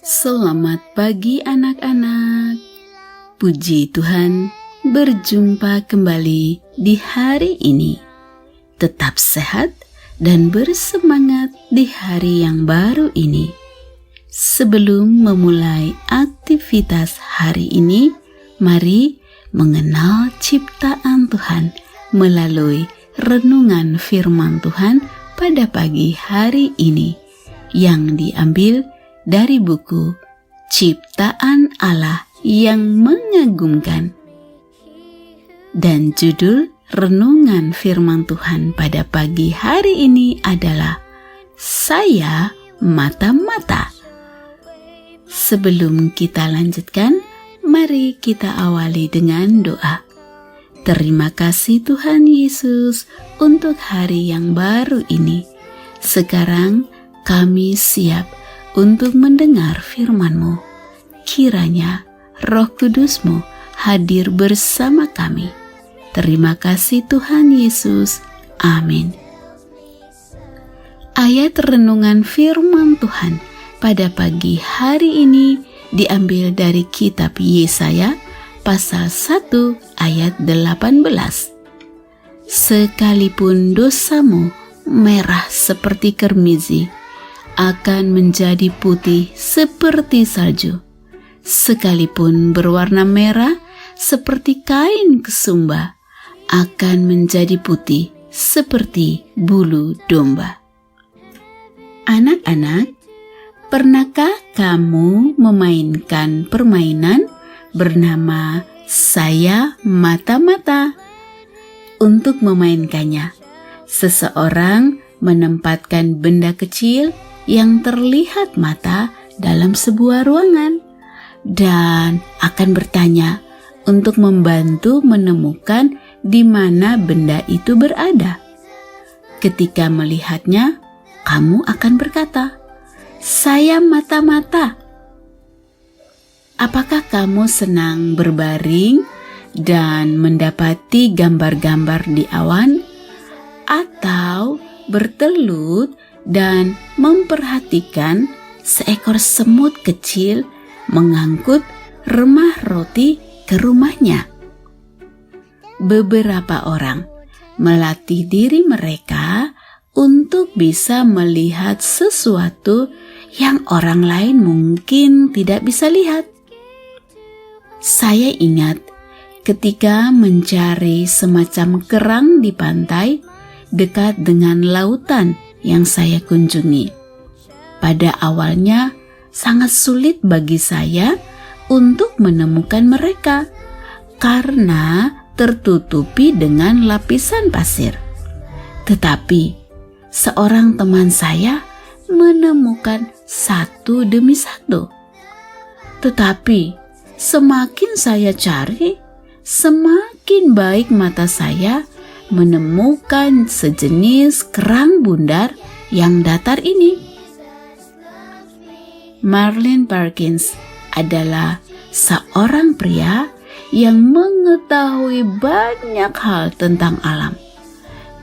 Selamat pagi anak-anak. Puji Tuhan, berjumpa kembali di hari ini. Tetap sehat dan bersemangat di hari yang baru ini. Sebelum memulai aktivitas hari ini, mari mengenal ciptaan Tuhan melalui renungan firman Tuhan pada pagi hari ini yang diambil dari buku Ciptaan Allah yang Mengagumkan. Dan judul renungan firman Tuhan pada pagi hari ini adalah Saya Mata-mata. Sebelum kita lanjutkan, mari kita awali dengan doa. Terima kasih Tuhan Yesus untuk hari yang baru ini. Sekarang kami siap untuk mendengar firman-Mu. Kiranya Roh Kudus-Mu hadir bersama kami. Terima kasih Tuhan Yesus. Amin. Ayat renungan firman Tuhan pada pagi hari ini diambil dari kitab Yesaya pasal 1 ayat 18. Sekalipun dosamu merah seperti kermizi, akan menjadi putih seperti salju. Sekalipun berwarna merah seperti kain kesumba, akan menjadi putih seperti bulu domba. Anak-anak, pernahkah kamu memainkan permainan bernama Saya Mata-mata? Untuk memainkannya, seseorang menempatkan benda kecil yang terlihat mata dalam sebuah ruangan dan akan bertanya untuk membantu menemukan di mana benda itu berada. Ketika melihatnya, kamu akan berkata, "Saya mata-mata." Apakah kamu senang berbaring dan mendapati gambar-gambar di awan, atau bertelut dan memperhatikan seekor semut kecil mengangkut remah roti ke rumahnya? Beberapa orang melatih diri mereka untuk bisa melihat sesuatu yang orang lain mungkin tidak bisa lihat. Saya ingat ketika mencari semacam kerang di pantai dekat dengan lautan yang saya kunjungi. Pada awalnya sangat sulit bagi saya untuk menemukan mereka karena tertutupi dengan lapisan pasir. Tetapi seorang teman saya menemukan satu demi satu. Tetapi semakin saya cari, semakin baik mata saya menemukan sejenis kerang bundar yang datar ini. Marlin Parkins adalah seorang pria yang mengetahui banyak hal tentang alam.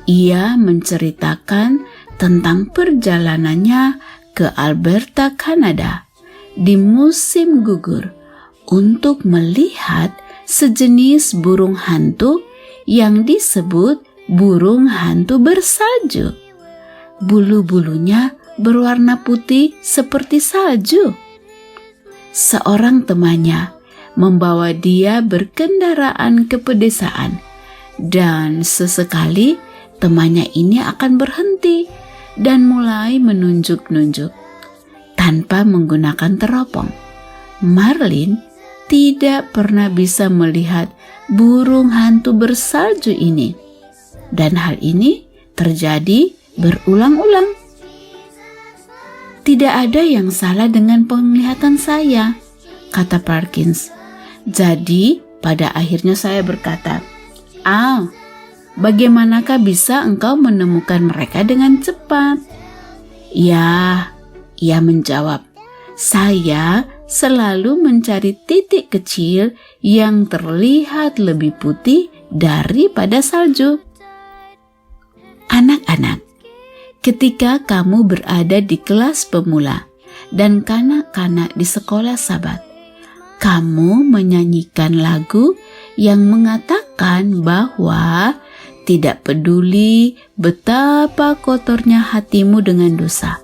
Ia menceritakan tentang perjalanannya ke Alberta, Kanada di musim gugur untuk melihat sejenis burung hantu yang disebut burung hantu bersalju. Bulu-bulunya berwarna putih seperti salju. Seorang temannya membawa dia berkendaraan ke pedesaan, dan sesekali temannya ini akan berhenti dan mulai menunjuk-nunjuk tanpa menggunakan teropong. Marlin tidak pernah bisa melihat burung hantu bersalju ini, dan hal ini terjadi berulang-ulang. "Tidak ada yang salah dengan penglihatan saya," kata Parkins. Jadi pada akhirnya saya berkata, "Bagaimanakah bisa engkau menemukan mereka dengan cepat?" "Ya," ia menjawab, "saya selalu mencari titik kecil yang terlihat lebih putih daripada salju." Anak-anak, ketika kamu berada di kelas pemula dan kanak-kanak di sekolah Sabat, kamu menyanyikan lagu yang mengatakan bahwa tidak peduli betapa kotornya hatimu dengan dosa,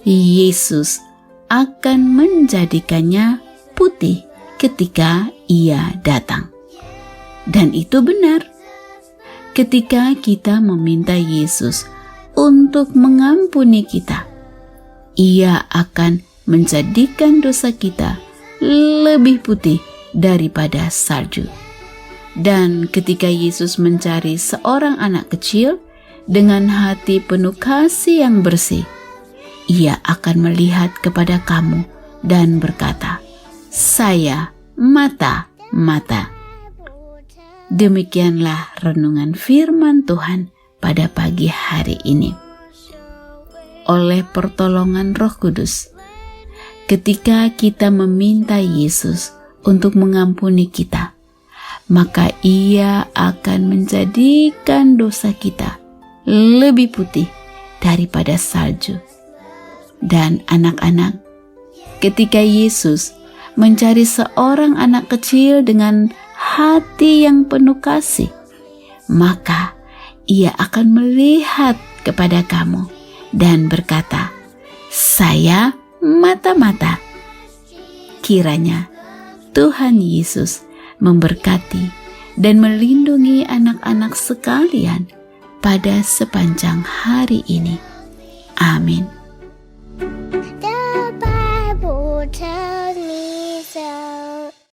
Yesus akan menjadikannya putih ketika Ia datang. Dan itu benar. Ketika kita meminta Yesus untuk mengampuni kita, Ia akan menjadikan dosa kita lebih putih daripada salju. Dan ketika Yesus mencari seorang anak kecil dengan hati penuh kasih yang bersih, Ia akan melihat kepada kamu dan berkata, "Saya mata-mata." Demikianlah renungan firman Tuhan pada pagi hari ini. Oleh pertolongan Roh Kudus, ketika kita meminta Yesus untuk mengampuni kita, maka Ia akan menjadikan dosa kita lebih putih daripada salju. Dan anak-anak, ketika Yesus mencari seorang anak kecil dengan hati yang penuh kasih, maka Ia akan melihat kepada kamu dan berkata, "Saya mata-mata." Kiranya Tuhan Yesus memberkati dan melindungi anak-anak sekalian pada sepanjang hari ini. Amin.